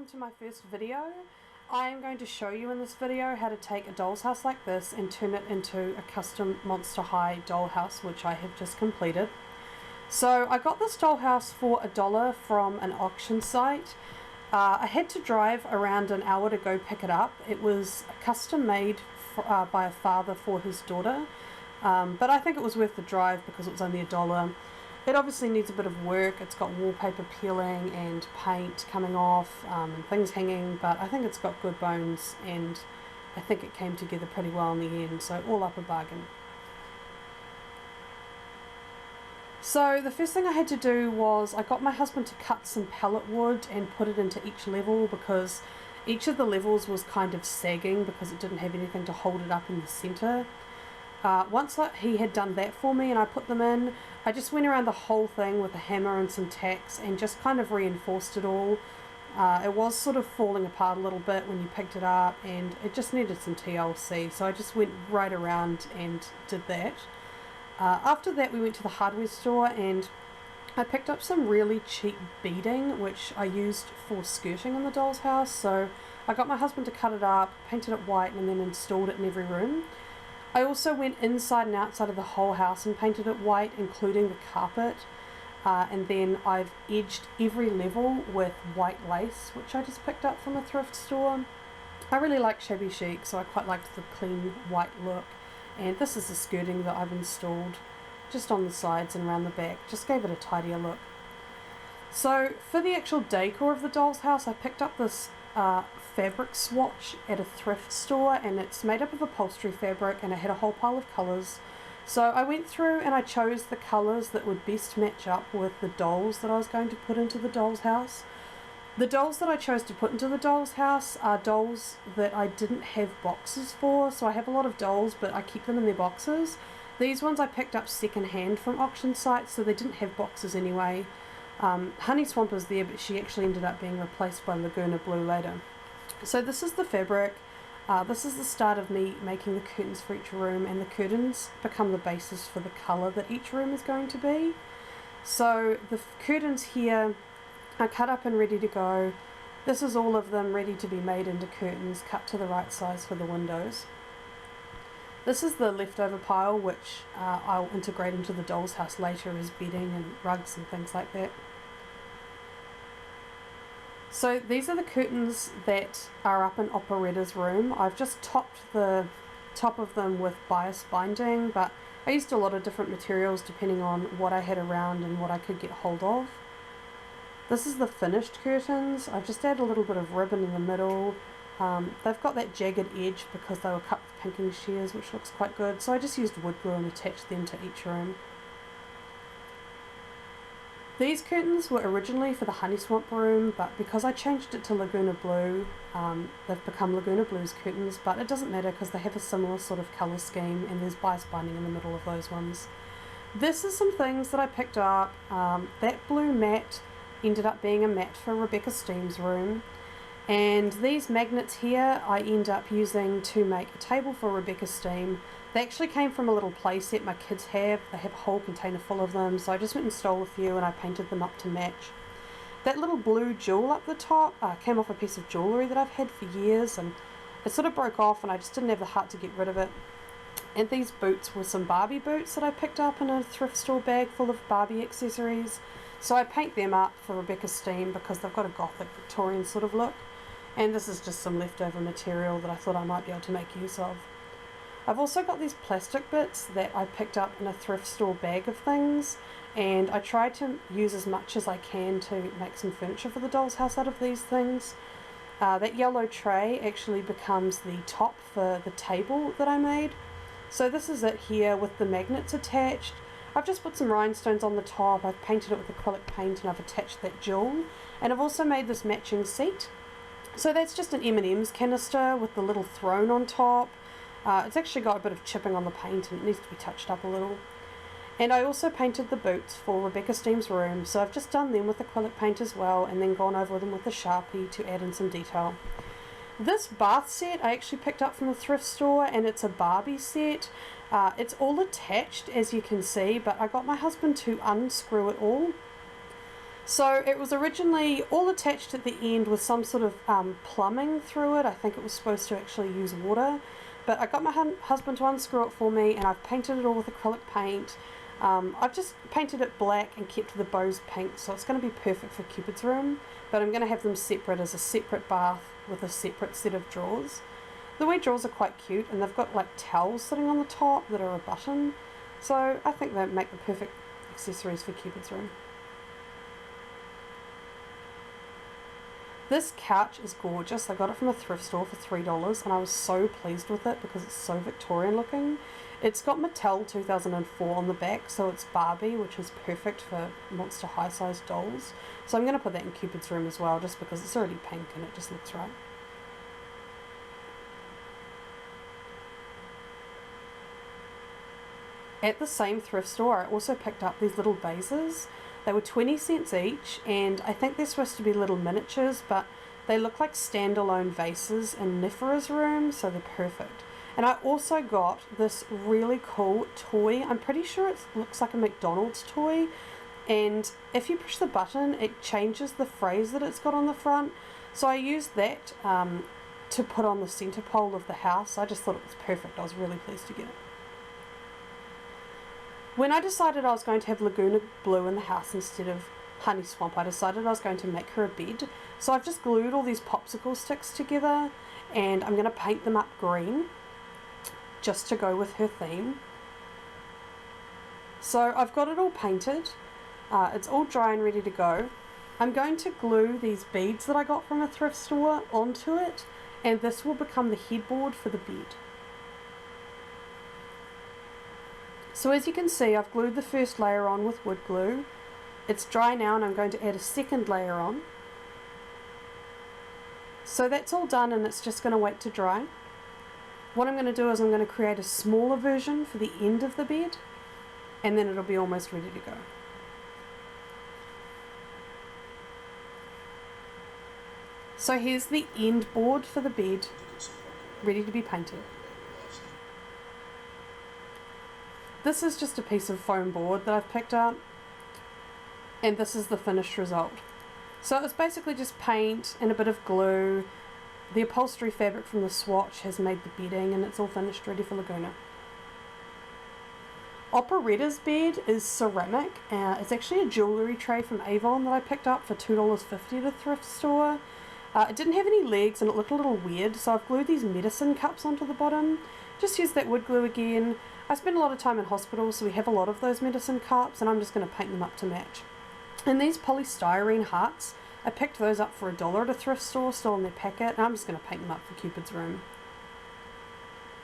to my first video. I am going to show you in this video how to take a doll's house like this and turn it into a custom Monster High dollhouse, which I have just completed. So I got this dollhouse for $1 from an auction site. I had to drive around an hour to go pick it up. It was custom made by a father for his daughter, but I think it was worth the drive because it was only $1. It obviously needs a bit of work. It's got wallpaper peeling and paint coming off and things hanging, but I think it's got good bones and I think it came together pretty well in the end, so all up a bargain. So the first thing I had to do was I got my husband to cut some pallet wood and put it into each level because each of the levels was kind of sagging because it didn't have anything to hold it up in the center. Once he had done that for me and I put them in, I just went around the whole thing with a hammer and some tacks and just kind of reinforced it all. It was sort of falling apart a little bit when you picked it up and it just needed some TLC, so I just went right around and did that. After that we went to the hardware store and I picked up some really cheap beading which I used for skirting in the doll's house. So I got my husband to cut it up, painted it white and then installed it in every room. I also went inside and outside of the whole house and painted it white, including the carpet, and then I've edged every level with white lace, which I just picked up from a thrift store. I really like shabby chic, so I quite liked the clean white look, and this is the skirting that I've installed just on the sides and around the back, just gave it a tidier look. So for the actual decor of the doll's house, I picked up this fabric swatch at a thrift store, and it's made up of upholstery fabric and it had a whole pile of colours. So I went through and I chose the colours that would best match up with the dolls that I was going to put into the doll's house. The dolls that I chose to put into the doll's house are dolls that I didn't have boxes for, so I have a lot of dolls but I keep them in their boxes. These ones I picked up second hand from auction sites, so they didn't have boxes anyway. Honey Swamp is there, but she actually ended up being replaced by Laguna Blue later. So this is the fabric. This is the start of me making the curtains for each room, and the curtains become the basis for the colour that each room is going to be. So the curtains here are cut up and ready to go. This is all of them ready to be made into curtains, cut to the right size for the windows. This is the leftover pile, which I'll integrate into the doll's house later as bedding and rugs and things like that. So these are the curtains that are up in Operettas Room. I've just topped the top of them with bias binding, but I used a lot of different materials depending on what I had around and what I could get hold of. This is the finished curtains. I've just added a little bit of ribbon in the middle. They've got that jagged edge because they were cut with pinking shears, which looks quite good, so I just used wood glue and attached them to each room. These curtains were originally for the Honey Swamp room, but because I changed it to Laguna Blue, they've become Laguna Blue's curtains, but it doesn't matter because they have a similar sort of colour scheme and there's bias binding in the middle of those ones. This is some things that I picked up. That blue mat ended up being a mat for Rebecca Steam's room. And these magnets here I end up using to make a table for Rebecca Steam. They actually came from a little play set my kids have. They have a whole container full of them, so I just went and stole a few and I painted them up to match. That little blue jewel up the top came off a piece of jewellery that I've had for years, and it sort of broke off and I just didn't have the heart to get rid of it. And these boots were some Barbie boots that I picked up in a thrift store bag full of Barbie accessories. So I paint them up for Rebecca Steam because they've got a gothic Victorian sort of look. And this is just some leftover material that I thought I might be able to make use of. I've also got these plastic bits that I picked up in a thrift store bag of things, and I tried to use as much as I can to make some furniture for the doll's house out of these things. That yellow tray actually becomes the top for the table that I made. So this is it here with the magnets attached. I've just put some rhinestones on the top, I've painted it with acrylic paint and I've attached that jewel, and I've also made this matching seat. So that's just an M&M's canister with the little throne on top. It's actually got a bit of chipping on the paint and it needs to be touched up a little. And I also painted the boots for Rebecca Steam's room, so I've just done them with acrylic paint as well and then gone over them with a Sharpie to add in some detail. This bath set I actually picked up from the thrift store, and it's a Barbie set. It's all attached as you can see, but I got my husband to unscrew it all. So it was originally all attached at the end with some sort of plumbing through it. I think it was supposed to actually use water. But I got my husband to unscrew it for me, and I've painted it all with acrylic paint. I've just painted it black and kept the bows pink, so it's going to be perfect for Cupid's room. But I'm going to have them separate as a separate bath with a separate set of drawers. The wee drawers are quite cute, and they've got like towels sitting on the top that are a button. So I think they make the perfect accessories for Cupid's room. This couch is gorgeous. I got it from a thrift store for $3 and I was so pleased with it because it's so Victorian looking. It's got Mattel 2004 on the back, so it's Barbie, which is perfect for Monster High size dolls. So I'm going to put that in Cupid's room as well, just because it's already pink and it just looks right. At the same thrift store, I also picked up these little vases. They were 20 cents each, and I think they're supposed to be little miniatures, but they look like standalone vases in Operettas Room, so they're perfect. And I also got this really cool toy. I'm pretty sure it looks like a McDonald's toy, and if you push the button, it changes the phrase that it's got on the front. So I used that to put on the centre pole of the house. I just thought it was perfect. I was really pleased to get it. When I decided I was going to have Laguna blue in the house instead of Honey Swamp, I decided I was going to make her a bed. So I've just glued all these popsicle sticks together, and I'm going to paint them up green just to go with her theme. So I've got it all painted. It's all dry and ready to go. I'm going to glue these beads that I got from a thrift store onto it, and this will become the headboard for the bed. So as you can see, I've glued the first layer on with wood glue. It's dry now, and I'm going to add a second layer on. So that's all done, and it's just going to wait to dry. What I'm going to do is I'm going to create a smaller version for the end of the bed, and then it'll be almost ready to go. So here's the end board for the bed, ready to be painted. This is just a piece of foam board that I've picked up, and this is the finished result. So it's basically just paint and a bit of glue. The upholstery fabric from the swatch has made the bedding, and it's all finished, ready for Laguna. Operetta's bed is ceramic. It's actually a jewellery tray from Avon that I picked up for $2.50 at a thrift store. It didn't have any legs and it looked a little weird, so I've glued these medicine cups onto the bottom. Just use that wood glue again. I spend a lot of time in hospitals, so we have a lot of those medicine cups, and I'm just going to paint them up to match. And these polystyrene hearts, I picked those up for $1 at a thrift store, still in their packet, and I'm just going to paint them up for Cupid's room.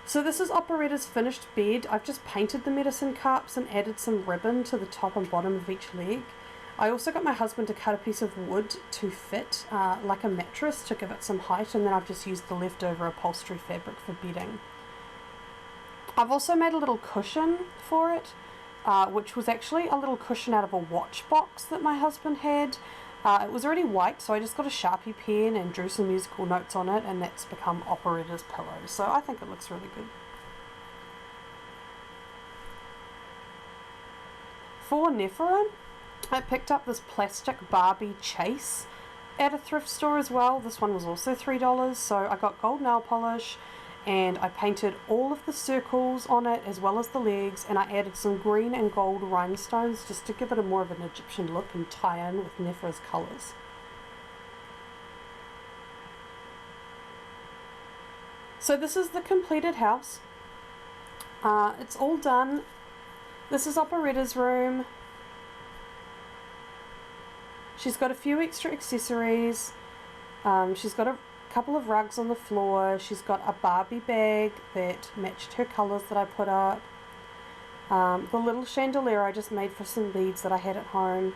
So this is Operetta's finished bed. I've just painted the medicine cups and added some ribbon to the top and bottom of each leg. I also got my husband to cut a piece of wood to fit like a mattress to give it some height, and then I've just used the leftover upholstery fabric for bedding. I've also made a little cushion for it, which was actually a little cushion out of a watch box that my husband had. It was already white, so I just got a Sharpie pen and drew some musical notes on it, and that's become Operetta's pillow. So I think it looks really good. For Nephra, I picked up this plastic Barbie chase at a thrift store as well. This one was also $3, so I got gold nail polish, and I painted all of the circles on it as well as the legs, and I added some green and gold rhinestones just to give it a more of an Egyptian look and tie in with Nephra's colours. So this is the completed house. It's all done. This is Operetta's room. She's got a few extra accessories. She's got a couple of rugs on the floor. She's got a Barbie bag that matched her colours that I put up. The little chandelier I just made for some beads that I had at home.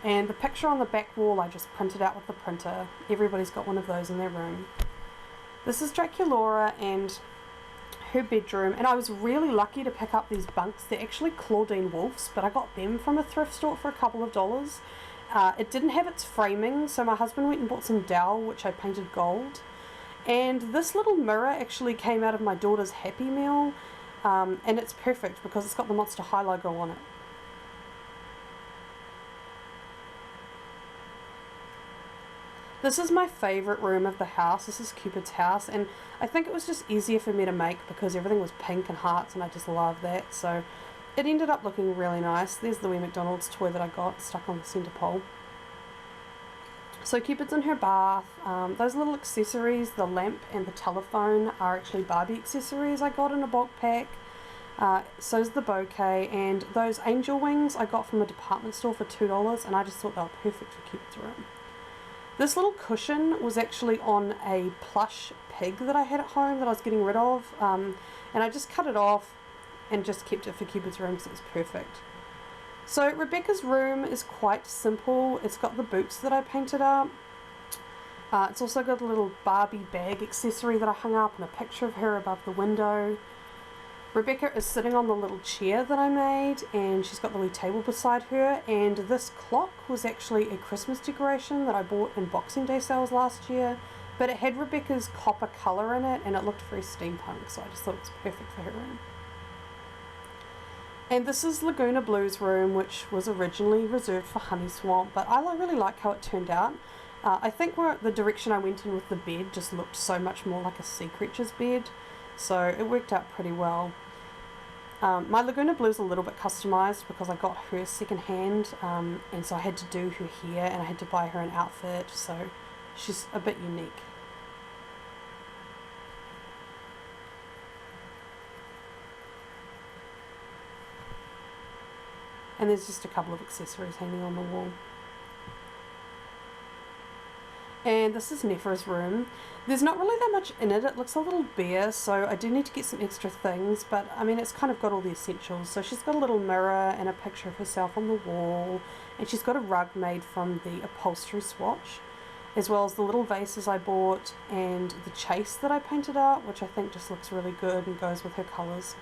And the picture on the back wall I just printed out with the printer. Everybody's got one of those in their room. This is Draculaura and her bedroom, and I was really lucky to pick up these bunks. They're actually Claudine wolves, but I got them from a thrift store for a couple of dollars. It didn't have its framing, so my husband went and bought some dowel, which I painted gold. And this little mirror actually came out of my daughter's Happy Meal, and it's perfect because it's got the Monster High logo on it. This is my favourite room of the house. This is Cupid's house, and I think it was just easier for me to make because everything was pink and hearts, and I just love that. So it ended up looking really nice. There's the wee McDonald's toy that I got stuck on the centre pole. So Cupid's in her bath. Those little accessories, the lamp and the telephone, are actually Barbie accessories I got in a bulk pack. So's the bouquet, and those angel wings I got from a department store for $2, and I just thought they were perfect for Cupid's room. This little cushion was actually on a plush pig that I had at home that I was getting rid of, and I just cut it off and just kept it for Cupid's room because it was perfect. So Rebecca's room is quite simple. It's got the boots that I painted up. It's also got a little Barbie bag accessory that I hung up and a picture of her above the window. Rebecca is sitting on the little chair that I made, and she's got the wee table beside her, and this clock was actually a Christmas decoration that I bought in Boxing Day sales last year, but it had Rebecca's copper colour in it and it looked very steampunk, so I just thought it was perfect for her room. And this is Laguna Blue's room, which was originally reserved for Honey Swamp, but I really like how it turned out. I think the direction I went in with the bed just looked so much more like a sea creature's bed, so it worked out pretty well. My Laguna Blue's a little bit customised because I got her second hand, and so I had to do her hair and I had to buy her an outfit, so she's a bit unique. And there's just a couple of accessories hanging on the wall. And this is Nephra's room. There's not really that much in it. It looks a little bare, so I do need to get some extra things, but I mean, it's kind of got all the essentials. So she's got a little mirror and a picture of herself on the wall, and she's got a rug made from the upholstery swatch, as well as the little vases I bought and the chase that I painted out, which I think just looks really good and goes with her colours.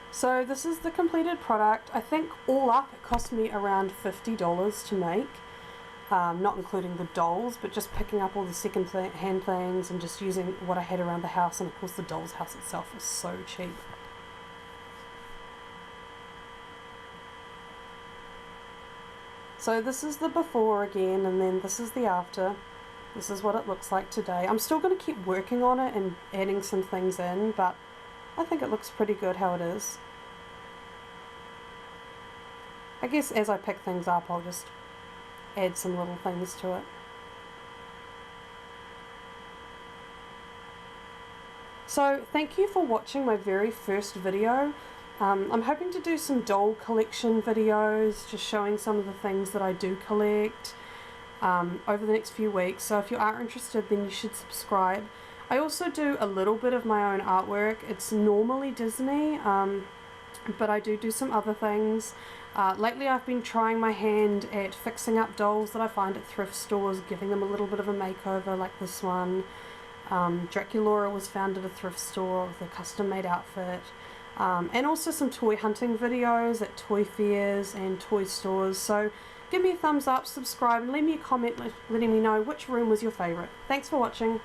So this is the completed product. I think all up it cost me around $50 to make. Not including the dolls, but just picking up all the second hand things and just using what I had around the house, and of course the doll's house itself was so cheap. So this is the before again, and then this is the after. This is what it looks like today. I'm still going to keep working on it and adding some things in, but I think it looks pretty good how it is. I guess as I pick things up I'll just add some little things to it. So thank you for watching my very first video. I'm hoping to do some doll collection videos, just showing some of the things that I do collect over the next few weeks. So if you are interested, then you should subscribe. I also do a little bit of my own artwork. It's normally Disney, but I do some other things. Lately I've been trying my hand at fixing up dolls that I find at thrift stores, giving them a little bit of a makeover like this one. Draculaura was found at a thrift store with a custom made outfit. And also some toy hunting videos at toy fairs and toy stores. So give me a thumbs up, subscribe, and leave me a comment letting me know which room was your favourite. Thanks for watching.